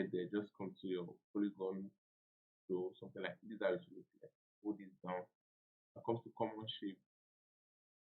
get there, just come to your polygon to something like this. How it looks like. Hold this down. When it comes to common shape,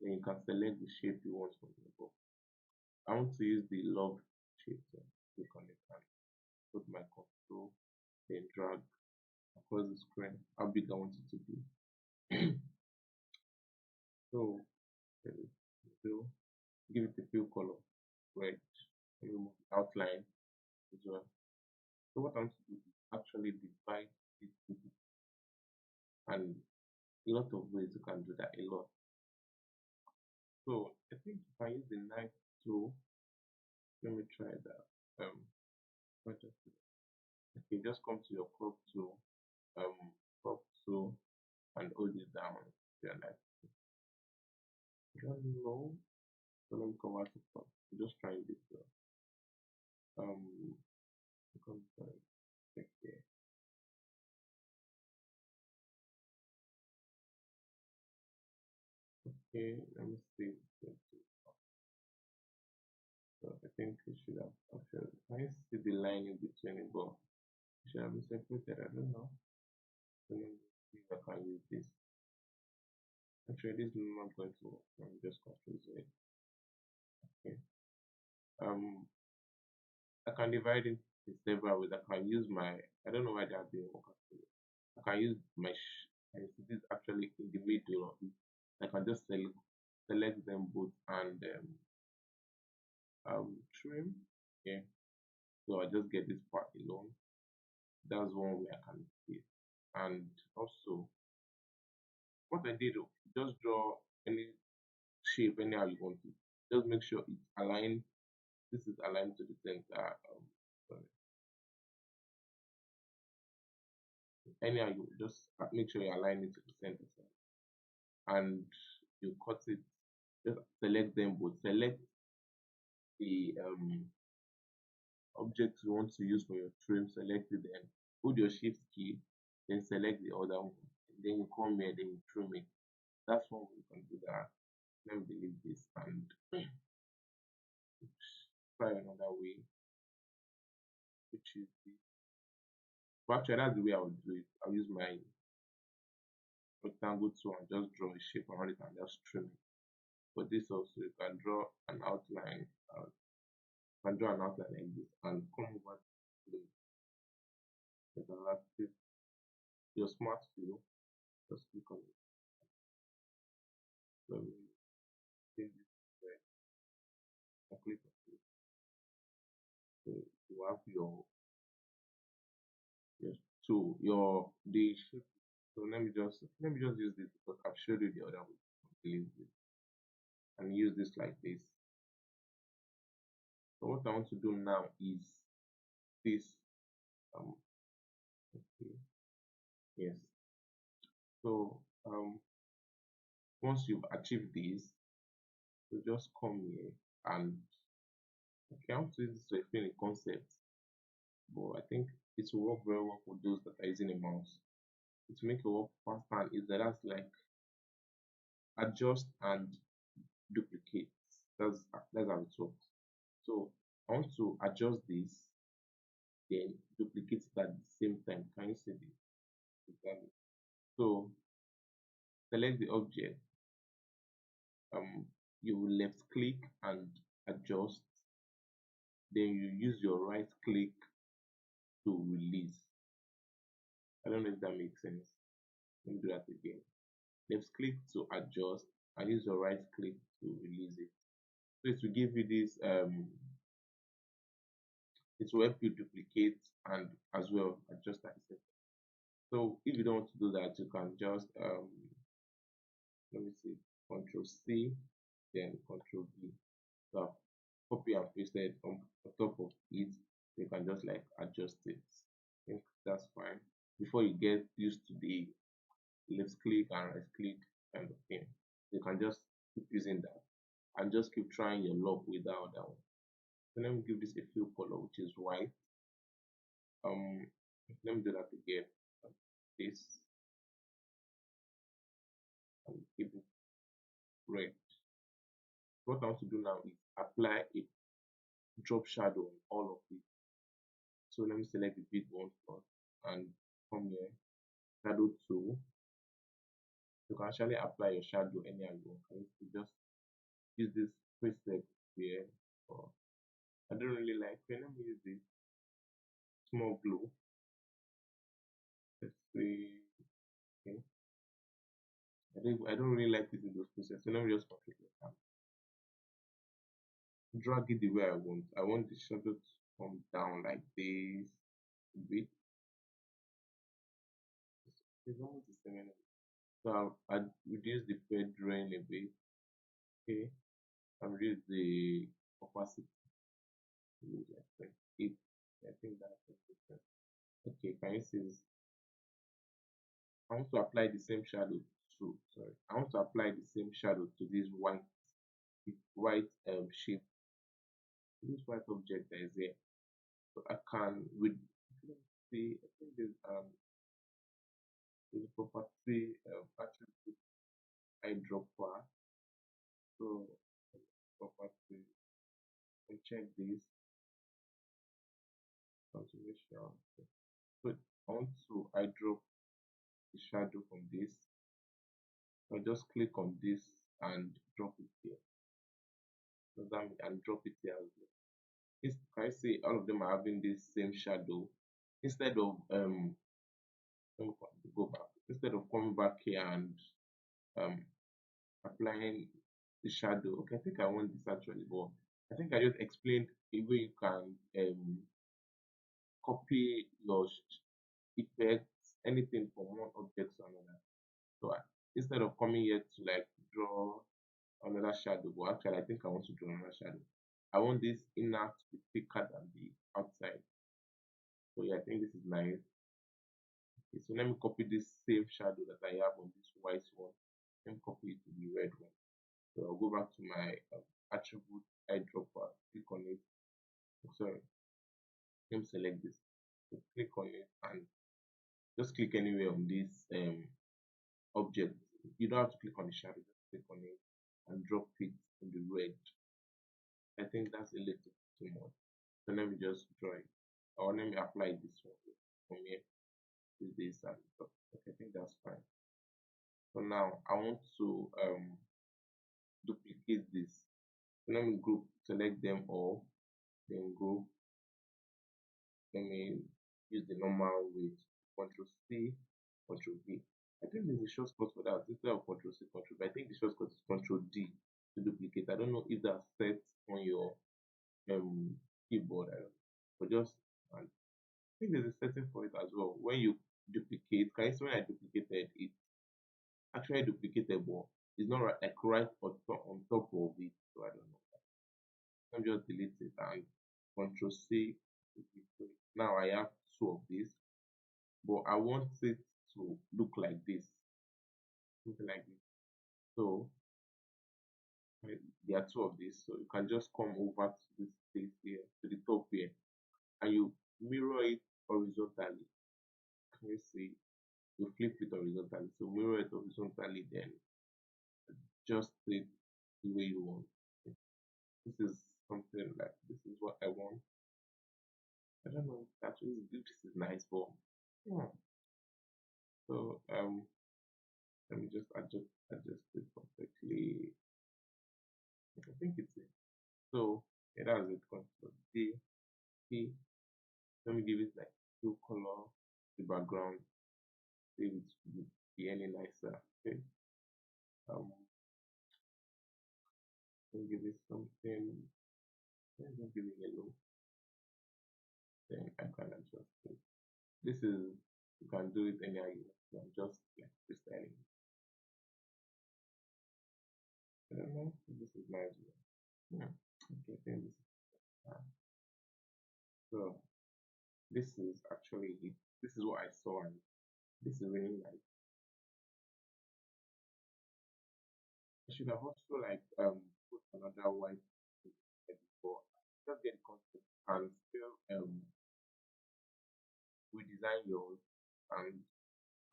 then you can select the shape you want from the box. I want to use the log shape, so click on it and put my control, then drag across the screen how big I want it to be. So so give it a fill color, red, and remove the outline as well. So what I want to do is actually divide it into, and a lot of ways you can do that, a lot. So I think if I use the knife tool, let me try that. What just okay, just come to your crop tool and hold it down with your knife. Just low. So let me come out to crop. Just trying this come check here. Okay, let me see. So I think it should have actually. I see the line in between it, but it should have been separated. I don't know. So let me see if I can use this. Actually, this is not going to work. Let me just control Z. Okay. I can divide it in several ways. I can use my. I don't know why that didn't work actually. I can use my. And this is actually in the middle of it. I can just select them both and trim. Okay. So I just get this part alone. That's one way I can do it. And also, what I did, just draw any shape anyhow you want it. Just make sure it's aligned. This is aligned to the center. Sorry. Anyhow, you just make sure you align it to the center and you cut it. Just select them both. Select the object you want to use for your trim. Select it, then hold your shift key, then select the other one. And then you come here, then you trim it. That's one way you can do that. Let me delete this and try another way, which is this. But actually, that's the way I would do it. I'll use my rectangle tool and just draw a shape around it and just trim it. But this also, you can draw an outline. Can draw an outline like this and come over to the interactive, your smart view. Just click on it. Let me change this red and click on it. So you have your tool, your the shape. So let me just use this because I've showed you the other way. Delete this and use this like this. So what I want to do now is this. Okay, yes. So once you've achieved this, you just come here and okay, I want to use this to explain a concept, but I think it will work very well for those that are using a mouse. It will make it work faster and easier. That's like adjust and duplicate. That's how it works. So I want to adjust this, then duplicate it at the same time. Can you see this? Exactly. So select the object. You will left click and adjust. Then you use your right click to release. I don't know if that makes sense. Let me do that again. Left click to adjust and use your right click to release it. So it will give you this it will help you duplicate and as well adjust at the same time. So if you don't want to do that, you can just let me see, Control C, then Control V. So copy and paste it on top of it. You can just like adjust it. I think that's fine. Before you get used to the left click and right click kind of thing, you can just keep using that and just keep trying your luck without that one. So let me give this a fill color, which is white. Um, let me do that again. This and give it red. What I want to do now is apply a drop shadow on all of it So let me select the big one first and come here, shadow tool. You can actually apply your shadow anyhow you want. You just use this preset here. Or I don't really like it. Let me use this small glow. Let's say okay. I don't really like using those presets. So let me just configure it and drag it the way I want. I want the shadow to come down like this a bit. It's almost the same anyway. So I reduce the feathering a bit. Okay. I reduce the opacity to like 28. I think that's different. Okay, can you see this? I want to apply the same shadow to sorry. I want to apply the same shadow to this white shape, this white object that is here. So I can with let's see, I think there's a property attribute eyedropper. So property and check this continuation. So I want to eyedrop the shadow from this. I just click on this and drop it here. So that means and drop it here as well. Can I see all of them are having this same shadow instead of let me go back instead of coming back here and um applying the shadow. Okay, I think I want this actually, but I think I just explained a way you can copy your effects, anything from one object to another. So instead of coming here to like draw another shadow, but actually I think I want to draw another shadow. I want this inner to be thicker than the outside. So yeah, I think this is nice. Okay, so let me copy this same shadow that I have on this white one. Let me copy it to the red one. So I'll go back to my attribute eyedropper, click on it. Oh, sorry, let me select this. So click on it and just click anywhere on this object. You don't have to click on the shadow, just click on it and drop it in the red. I think that's a little too much. So let me just draw it. Or let me apply this one from here. Use this and drop. Okay, I think that's fine. So now I want to duplicate this. So let me group select them all, then group. Let me use the normal way. Control C, Control V. I think there's a shortcut for that instead of Control C, Control V. I think the shortcut is Control D to duplicate. I don't know if that's set on your um keyboard. I don't know. But just and I think there's a setting for it as well. When you duplicate, can you see when I duplicated it actually duplicated, but it's not right, like right on top of it. So I don't know. Let me just delete it and Control C. Now I have two of these, but I want it to look like this, something like this. So there are two of these, so you can just come over to this space here, to the top here, and you mirror it horizontally. Can you see? You flip it horizontally, so mirror it horizontally, then just it the way you want. This is something like this is what I want. I don't know if actually if this is nice, but yeah. So let me just adjust it perfectly. I think it's it. So yeah, that's it. Control D, P. Let me give it like blue color. The background, see it would be any nicer. Okay. Um, let me give it something. Let me give it yellow. Then I can adjust it. This is you can do it anyhow you want. So I'm just like freestyling. I don't know if this is nice. Yeah. Okay, I think this is so. This is actually it. This is what I saw, and this is really nice. I should have also like put another white there before. Just get the concept and still redesign yours and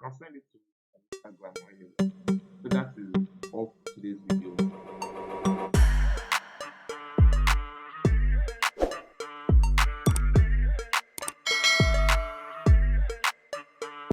can send it to me on Instagram or anywhere. So that is all for today's video.